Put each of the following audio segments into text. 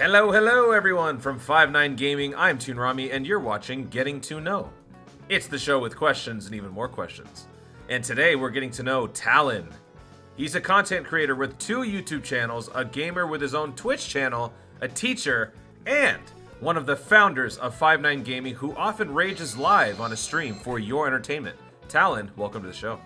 Hello everyone from 5 9 Gaming. I'm Toon Rami and you're watching Getting to Know. It's the show with questions and even more questions. And today we're getting to know Tallen. He's a content creator with 2 YouTube channels, a gamer with his own Twitch channel, a teacher, and one of the founders of 5 9 Gaming who often rages live on a stream for your entertainment. Tallen, welcome to the show.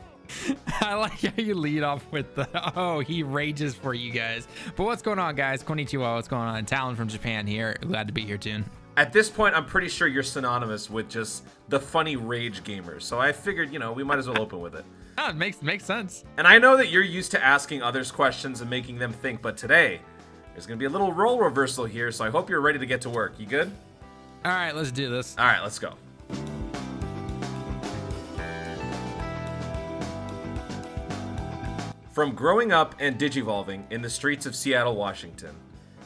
I like how you lead off with the, he rages for you guys. But what's going on, guys? Konnichiwa, what's going on? Tallen from Japan here. Glad to be here, Toon. At this point, I'm pretty sure you're synonymous with just the funny rage gamers. So I figured, we might as well open with it. Oh, it makes sense. And I know that you're used to asking others questions and making them think, but today, there's going to be a little role reversal here, so I hope you're ready to get to work. You good? All right, let's do this. All right, let's go. From growing up and digivolving in the streets of Seattle, Washington,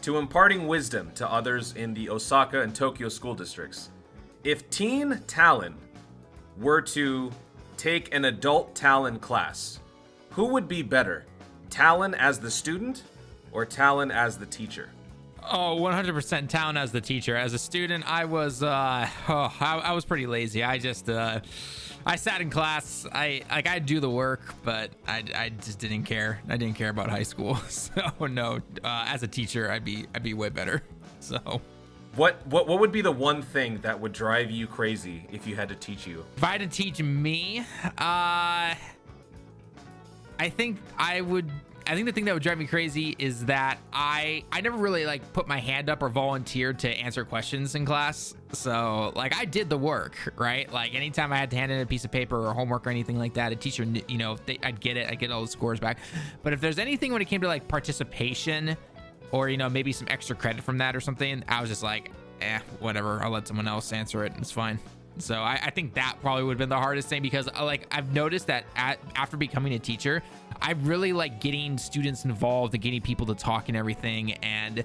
to imparting wisdom to others in the Osaka and Tokyo school districts, if teen Tallen were to take an adult Tallen class, who would be better, Tallen as the student or Tallen as the teacher? Oh, 100% Tallen as the teacher. As a student, I was I was pretty lazy. I sat in class. I'd do the work, but I just didn't care. I didn't care about high school. So no, as a teacher, I'd be way better. So what would be the one thing that would drive you crazy if you had to teach you? If I had to teach me, I think the thing that would drive me crazy is that I never really put my hand up or volunteered to answer questions in class. So I did the work, right? Anytime I had to hand in a piece of paper or homework or anything like that, a teacher, I'd get it. I'd get all the scores back. But if there's anything when it came to participation or, maybe some extra credit from that or something, I was just whatever. I'll let someone else answer it. It's fine. So I think that probably would have been the hardest thing because I've noticed that after becoming a teacher, I really like getting students involved and getting people to talk and everything. And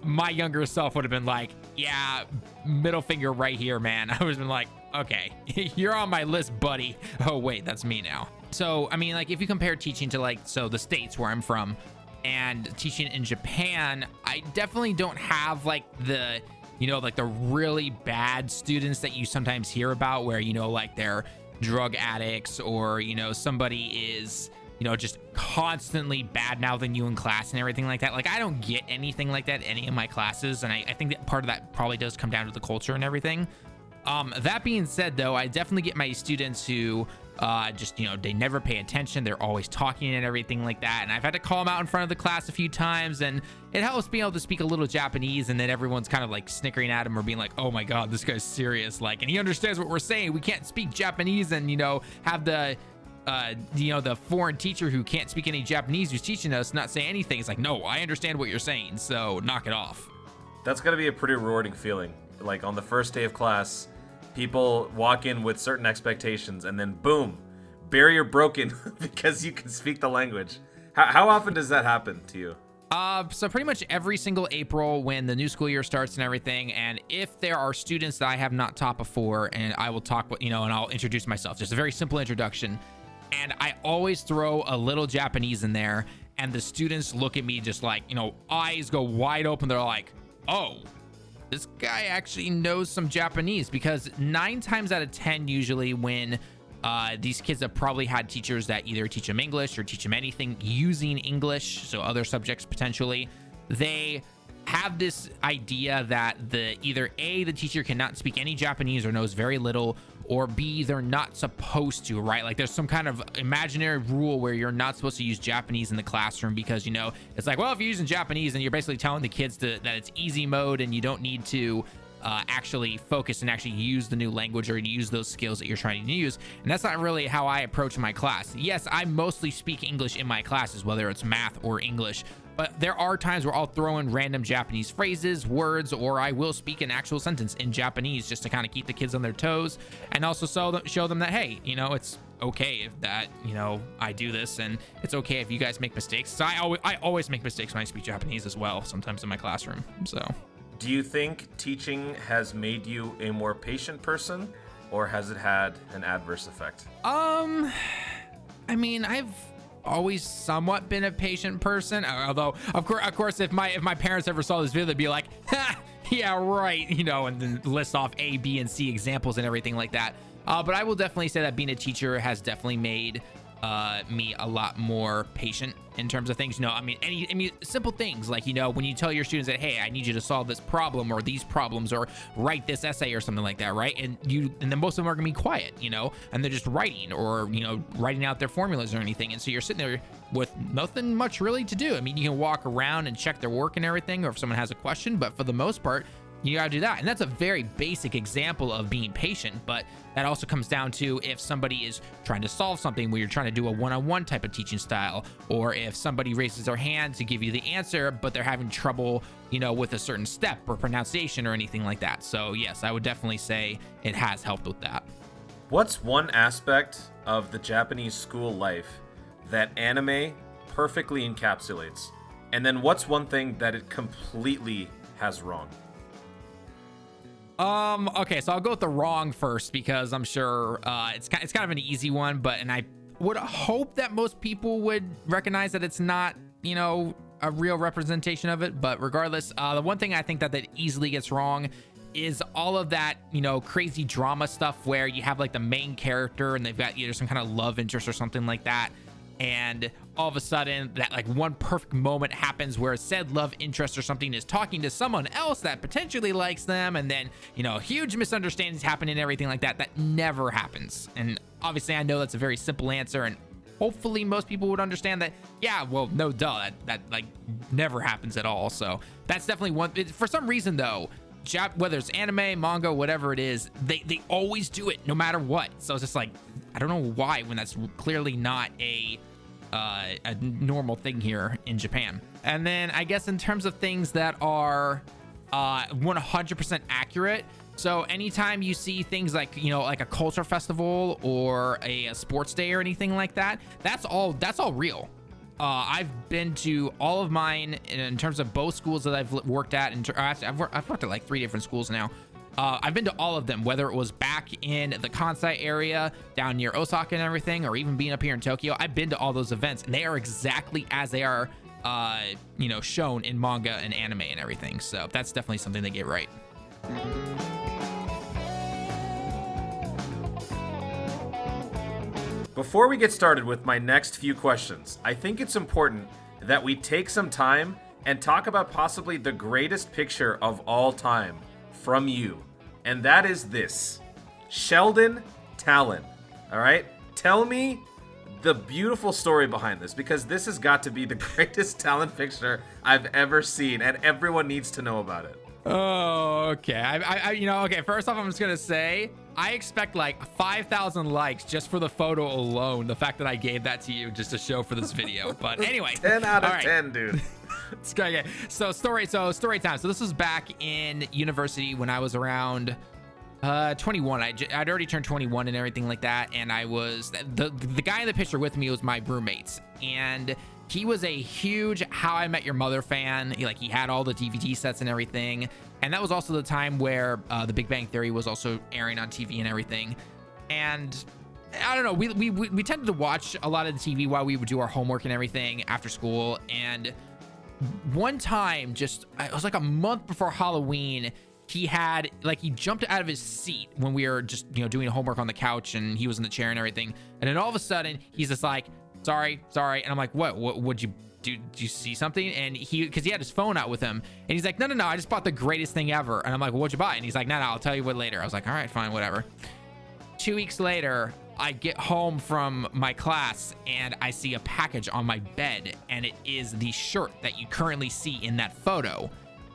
my younger self would have been like, yeah, middle finger right here, man. I would have been like, okay, you're on my list, buddy. Oh, wait, that's me now. So, I mean, if you compare teaching to the States where I'm from and teaching in Japan, I definitely don't have the really bad students that you sometimes hear about where, they're drug addicts or, somebody is, just constantly bad mouthing you in class and everything like that. I don't get anything like that in any of my classes. And I think that part of that probably does come down to the culture and everything. That being said, though, I definitely get my students who they never pay attention. They're always talking and everything like that. And I've had to call them out in front of the class a few times, and it helps being able to speak a little Japanese. And then everyone's kind of snickering at him or being like, oh my God, this guy's serious. And he understands what we're saying. We can't speak Japanese and, have the foreign teacher who can't speak any Japanese who's teaching us not say anything. It's no, I understand what you're saying. So knock it off. That's got to be a pretty rewarding feeling. On the first day of class, people walk in with certain expectations and then boom, barrier broken because you can speak the language. How often does that happen to you? So pretty much every single April when the new school year starts and everything. And if there are students that I have not taught before, and I will talk, and I'll introduce myself, just a very simple introduction. And I always throw a little Japanese in there, and the students look at me just eyes go wide open. They're like, oh, this guy actually knows some Japanese, because 9 times out of 10, usually when these kids have probably had teachers that either teach them English or teach them anything using English, so other subjects potentially, they have this idea that either A, the teacher cannot speak any Japanese or knows very little, or B, they're not supposed to, right? There's some kind of imaginary rule where you're not supposed to use Japanese in the classroom because, it's well, if you're using Japanese and you're basically telling the kids that it's easy mode and you don't need to actually focus and actually use the new language or use those skills that you're trying to use. And that's not really how I approach my class. Yes, I mostly speak English in my classes, whether it's math or English, but there are times where I'll throw in random Japanese phrases, words, or I will speak an actual sentence in Japanese just to kind of keep the kids on their toes and also show them that, hey, it's okay if that, I do this, and it's okay if you guys make mistakes. So I always make mistakes when I speak Japanese as well, sometimes in my classroom. So do you think teaching has made you a more patient person, or has it had an adverse effect? I mean, I've always somewhat been a patient person. Although, of course, if my parents ever saw this video, they'd be like, ha, yeah, right, you know, and then list off A, B, and C examples and everything like that. But I will definitely say that being a teacher has definitely made me a lot more patient in terms of things. You know, I mean, simple things like, you know, when you tell your students that, hey, I need you to solve this problem or these problems or write this essay or something like that, right? And then most of them are gonna be quiet, you know, and they're just writing or, you know, writing out their formulas or anything. And so you're sitting there with nothing much really to do. I mean, you can walk around and check their work and everything, or if someone has a question, but for the most part, you gotta do that. And that's a very basic example of being patient, but that also comes down to if somebody is trying to solve something where you're trying to do a one-on-one type of teaching style, or if somebody raises their hand to give you the answer, but they're having trouble, you know, with a certain step or pronunciation or anything like that. So yes, I would definitely say it has helped with that. What's one aspect of the Japanese school life that anime perfectly encapsulates? And then what's one thing that it completely has wrong? Okay, so I'll go with the wrong first because I'm sure it's kind of an easy one, and I would hope that most people would recognize that it's not, you know, a real representation of it. But regardless, the one thing I think that easily gets wrong is all of that, you know, crazy drama stuff where you have like the main character and they've got either some kind of love interest or something like that. And all of a sudden that like one perfect moment happens where said love interest or something is talking to someone else that potentially likes them, and then, you know, huge misunderstandings happen and everything like that. That never happens. And obviously I know that's a very simple answer, and hopefully most people would understand that, yeah, well, no duh, that like never happens at all. So that's definitely one. For some reason though, whether it's anime, manga, whatever it is, they always do it no matter what. So it's just like, I don't know why, when that's clearly not a normal thing here in Japan. And then I guess in terms of things that are 100% accurate, so anytime you see things like, you know, like a culture festival or a sports day or anything like that, that's all real. I've been to all of mine in terms of both schools that I've worked at, and I've worked at like 3 different schools now. I've been to all of them, whether it was back in the Kansai area, down near Osaka and everything, or even being up here in Tokyo. I've been to all those events, and they are exactly as they are, you know, shown in manga and anime and everything. So that's definitely something they get right. Before we get started with my next few questions, I think it's important that we take some time and talk about possibly the greatest picture of all time from you. And that is this. Sheldon Tallen. All right? Tell me the beautiful story behind this, because this has got to be the greatest Tallen picture I've ever seen, and everyone needs to know about it. Oh, okay. I you know, okay, first off, I'm just gonna say I expect like 5,000 likes just for the photo alone. The fact that I gave that to you just to show for this video. But anyway, 10 out of 10, dude. It's okay. So story time. So this was back in university when I was around 21. I'd already turned 21 and everything like that, and I was the guy in the picture with me was my roommate, and he was a huge How I Met Your Mother fan. He had all the DVD sets and everything, and that was also the time where The Big Bang Theory was also airing on TV and everything. And I don't know, we tended to watch a lot of the TV while we would do our homework and everything after school. And one time, it was like a month before Halloween, he jumped out of his seat when we were just, you know, doing homework on the couch, and he was in the chair and everything. And then all of a sudden he's just like, sorry. And I'm like, what would you do? Did you see something? And because he had his phone out with him, and he's like, no, I just bought the greatest thing ever. And I'm like, well, what'd you buy? And he's like, no, I'll tell you what later. I was like, all right, fine, whatever. 2 weeks later, I get home from my class and I see a package on my bed, and it is the shirt that you currently see in that photo.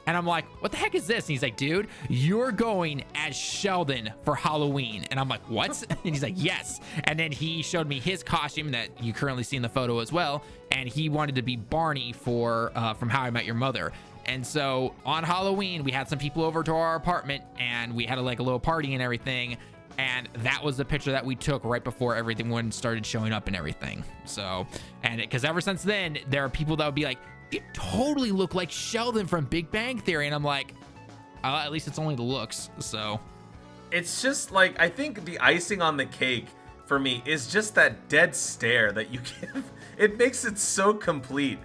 And I'm like, what the heck is this? And he's like, dude, you're going as Sheldon for Halloween. And I'm like, what? And he's like, yes. And then he showed me his costume that you currently see in the photo as well. And he wanted to be Barney from How I Met Your Mother. And so on Halloween, we had some people over to our apartment, and we had a little party and everything. And that was the picture that we took right before everything started showing up and everything. So, and because ever since then, there are people that would be like, you totally look like Sheldon from Big Bang Theory. And I'm like, at least it's only the looks. So it's just like, I think the icing on the cake for me is just that dead stare that you give. It makes it so complete.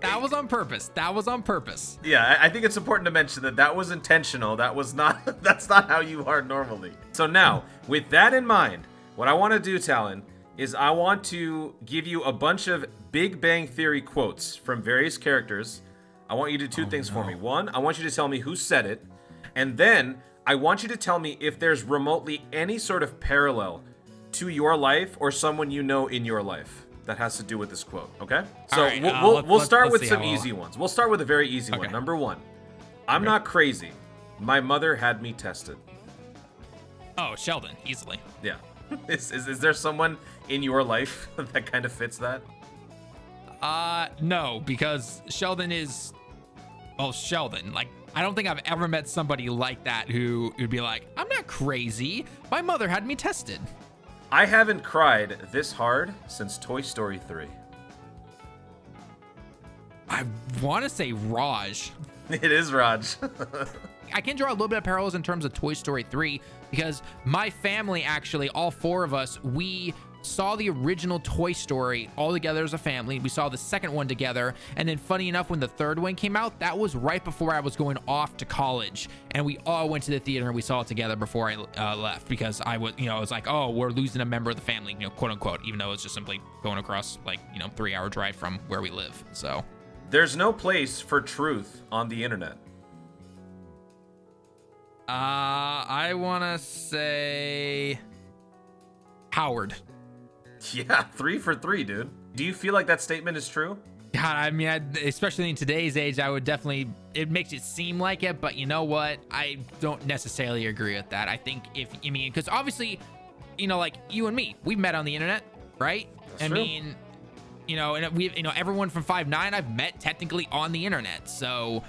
That was on purpose. That was on purpose. Yeah, I think it's important to mention that was intentional. That was not, that's not how you are normally. So now, with that in mind, what I want to do, Talon, is I want to give you a bunch of Big Bang Theory quotes from various characters. I want you to do two things for me. One, I want you to tell me who said it. And then I want you to tell me if there's remotely any sort of parallel to your life or someone you know in your life that has to do with this quote, okay? So right, we'll start with some see easy ones. We'll start with a very easy one. Number one, I'm not crazy. My mother had me tested. Oh, Sheldon, easily. Yeah. Is there someone in your life that kind of fits that? No, because Sheldon is, well, Sheldon. Like, I don't think I've ever met somebody like that who would be like, I'm not crazy. My mother had me tested. I haven't cried this hard since Toy Story 3. I want to say Raj. It is Raj. I can draw a little bit of parallels in terms of Toy Story 3 because my family, actually, all four of us, we saw the original Toy Story all together as a family. We saw the second one together. And then funny enough, when the third one came out, that was right before I was going off to college. And we all went to the theater and we saw it together before I left because I was, it was like, oh, we're losing a member of the family, quote unquote, even though it's just simply going across 3-hour drive from where we live. So there's no place for truth on the internet. I want to say Howard. Yeah, 3 for 3, dude. Do you feel like that statement is true? God, I mean, especially in today's age, I would definitely, it makes it seem like it, but you know what? I don't necessarily agree with that. I think because obviously, like you and me, we've met on the internet, right? That's true. And we've, everyone from 5'9", I've met technically on the internet. So,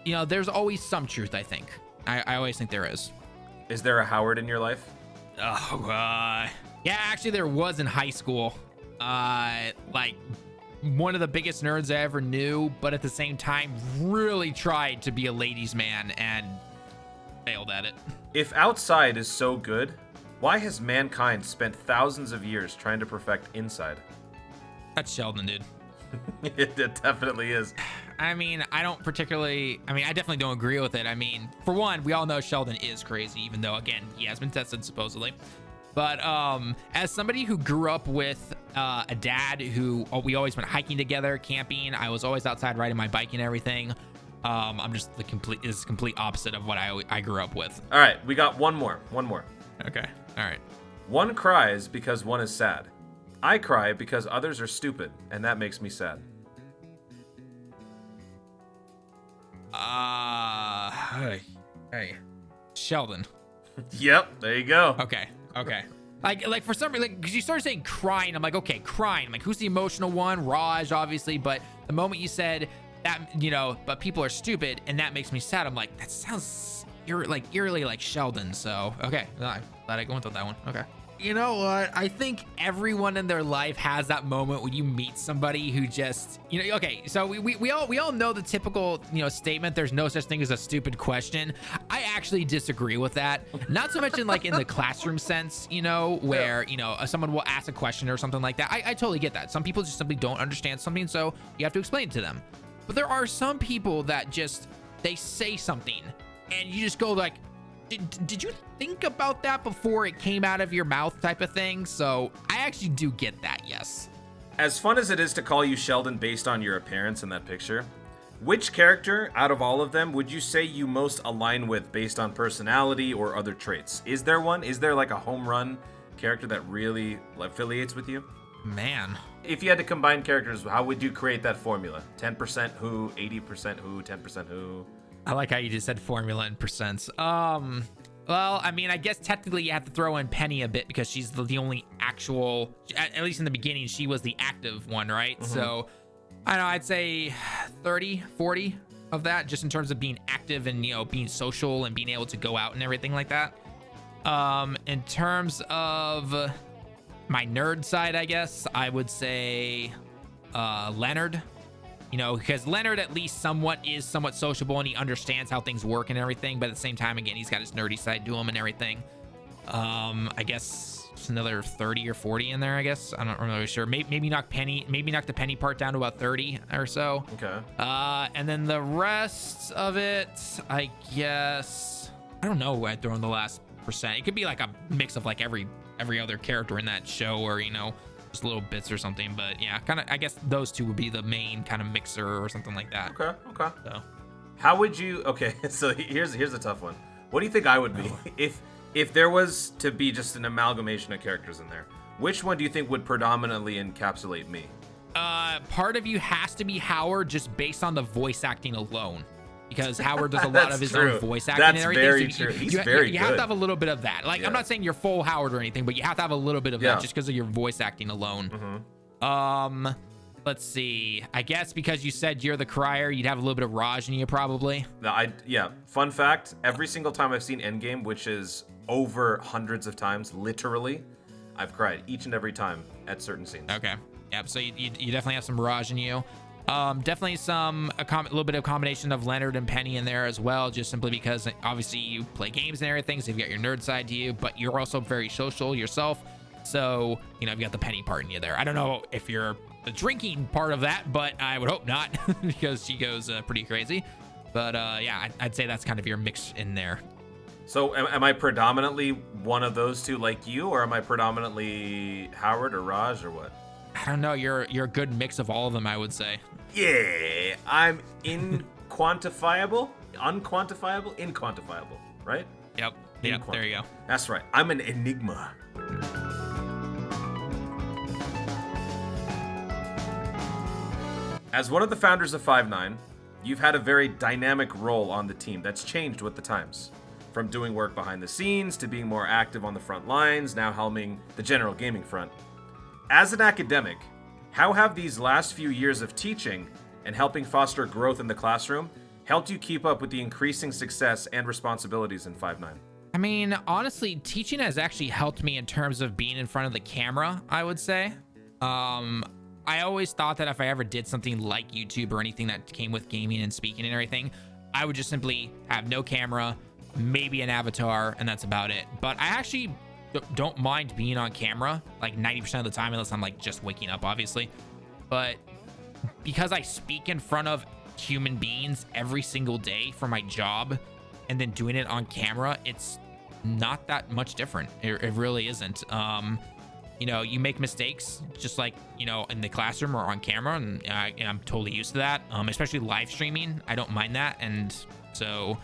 there's always some truth, I think. I always think there is. Is there a Howard in your life? Oh, yeah, actually there was in high school. Like one of the biggest nerds I ever knew, but at the same time really tried to be a ladies' man and failed at it. If outside is so good, why has mankind spent thousands of years trying to perfect inside? That's Sheldon, dude. It definitely is. I mean, I definitely don't agree with it. I mean, for one, we all know Sheldon is crazy, even though, again, he has been tested supposedly. But as somebody who grew up with a dad who we always went hiking together, camping, I was always outside riding my bike and everything. I'm just the complete opposite of what I grew up with. All right, we got one more. Okay, all right. One cries because one is sad. I cry because others are stupid, and that makes me sad. Hey, Sheldon. Yep, there you go. Okay. Like for some reason, because you started saying crying, I'm like, okay, crying. I'm like, who's the emotional one? Raj, obviously. But the moment you said that, but people are stupid, and that makes me sad, I'm like, that sounds eerily like Sheldon. So okay, glad I went with that one. Okay. You know what? I think everyone in their life has that moment when you meet somebody who just, okay, so we all know the typical, statement, there's no such thing as a stupid question. I actually disagree with that. Not so much in the classroom sense, where, someone will ask a question or something like that. I totally get that. Some people just simply don't understand something, so you have to explain it to them. But there are some people that they say something and you just go like, did you think about that before it came out of your mouth type of thing? So I actually do get that, yes. As fun as it is to call you Sheldon based on your appearance in that picture, which character out of all of them would you say you most align with based on personality or other traits? Is there one? Is there like a home run character that really affiliates with you? Man. If you had to combine characters, how would you create that formula? 10% who, 80% who, 10% who? I like how you just said formula and percents. Well, I mean, I guess technically you have to throw in Penny a bit because she's the only actual, at least in the beginning, she was the active one, right? Mm-hmm. So, I don't know, I'd say 30, 40 of that, just in terms of being active and, being social and being able to go out and everything like that. In terms of my nerd side, I guess, I would say Leonard. Because Leonard at least is somewhat sociable and he understands how things work and everything. But at the same time, again, he's got his nerdy side to him and everything. I guess another 30 or 40 in there, I guess. I'm not really sure. Maybe knock the penny part down to about 30 or so. Okay. And then the rest of it, I guess, I don't know where I'd throw in the last percent. It could be like a mix of like every other character in that show, or just little bits or something. But yeah, kind of, I guess those two would be the main kind of mixer or something like that. Okay. So How would you? Okay, so here's a tough one. What do you think I would be if there was to be just an amalgamation of characters in there? Which one do you think would predominantly encapsulate me? Part of you has to be Howard, just based on the voice acting alone, because Howard does a lot of his own voice acting and everything. That's very true. He's very good. You have to have a little bit of that. Like, I'm not saying you're full Howard or anything, but you have to have a little bit of that just because of your voice acting alone. Let's see. I guess because you said you're the crier, you'd have a little bit of Raj in you, probably. Fun fact, every single time I've seen Endgame, which is over hundreds of times, literally, I've cried each and every time at certain scenes. Okay. Yep. So you definitely have some Raj in you. Definitely a little bit of combination of Leonard and Penny in there as well, just simply because obviously you play games and everything, so you've got your nerd side to you, but you're also very social yourself. So, you've got the Penny part in you there. I don't know if you're the drinking part of that, but I would hope not because she goes pretty crazy. But I'd say that's kind of your mix in there. So am I predominantly one of those two like you, or am I predominantly Howard or Raj or what? I don't know. You're a good mix of all of them, I would say. Yeah, I'm unquantifiable, right? Yep, there you go. That's right. I'm an enigma. As one of the founders of 5-9, you've had a very dynamic role on the team that's changed with the times. From doing work behind the scenes to being more active on the front lines, now helming the general gaming front. As an academic, how have these last few years of teaching and helping foster growth in the classroom helped you keep up with the increasing success and responsibilities in 5-9? I mean, honestly, teaching has actually helped me in terms of being in front of the camera, I would say. I always thought that if I ever did something like YouTube or anything that came with gaming and speaking and everything, I would just simply have no camera, maybe an avatar, and that's about it. But I actually don't mind being on camera like 90% of the time, unless I'm like just waking up, obviously. But because I speak in front of human beings every single day for my job, and then doing it on camera, it's not that much different. It really isn't. You make mistakes just like, in the classroom or on camera, and I'm totally used to that. Especially live streaming, I don't mind that. And so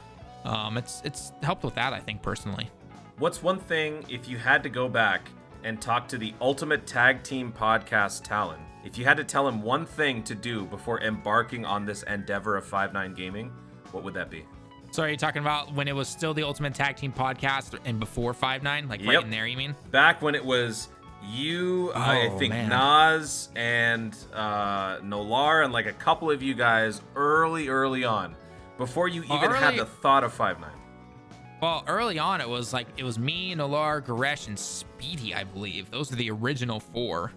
it's helped with that, I think, personally. What's one thing, if you had to go back and talk to the ultimate tag team podcast Tallen, if you had to tell him one thing to do before embarking on this endeavor of 5-9 gaming, what would that be? So are you talking about when it was still the ultimate tag team podcast and before 5-9? Like right in there, you mean? Back when it was you, I think Nas and Nolar and like a couple of you guys early on, before you even had the thought of 5-9. Well, early on, it was me, Nolar, Goresh, and Speedy, I believe. Those are the original four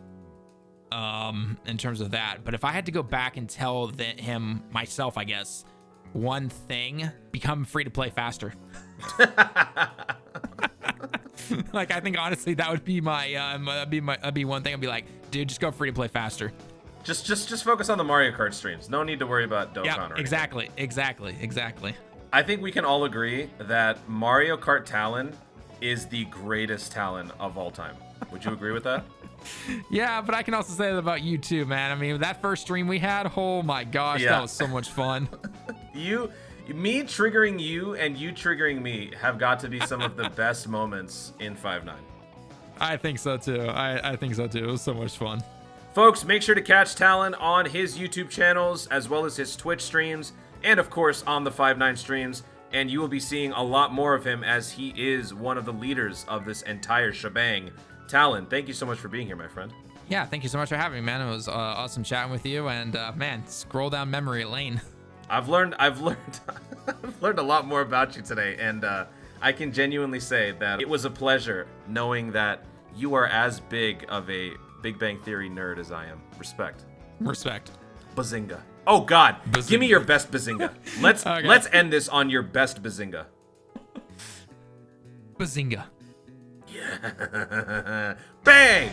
in terms of that. But if I had to go back and tell him myself, I guess, one thing, become free to play faster. Like, I think honestly that would be that'd be one thing. I'd be like, dude, just go free to play faster. Just focus on the Mario Kart streams. No need to worry about Dokkan. Yeah, exactly. I think we can all agree that Mario Kart Tallen is the greatest Tallen of all time. Would you agree with that? Yeah, but I can also say that about you too, man. I mean, that first stream we had, oh my gosh, that was so much fun. Me triggering you and you triggering me have got to be some of the best moments in 5-9. I think so too. I think so too. It was so much fun. Folks, make sure to catch Tallen on his YouTube channels as well as his Twitch streams and of course on the 5-9 streams, and you will be seeing a lot more of him as he is one of the leaders of this entire shebang. Tallen, thank you so much for being here, my friend. Yeah, thank you so much for having me, man. It was awesome chatting with you, and man, scroll down memory lane. I've learned I've learned a lot more about you today, and I can genuinely say that it was a pleasure knowing that you are as big of a Big Bang Theory nerd as I am. Respect. Bazinga. Oh God, Bazinga. Give me your best Bazinga. Let's end this on your best Bazinga. Bazinga. Yeah. Bang!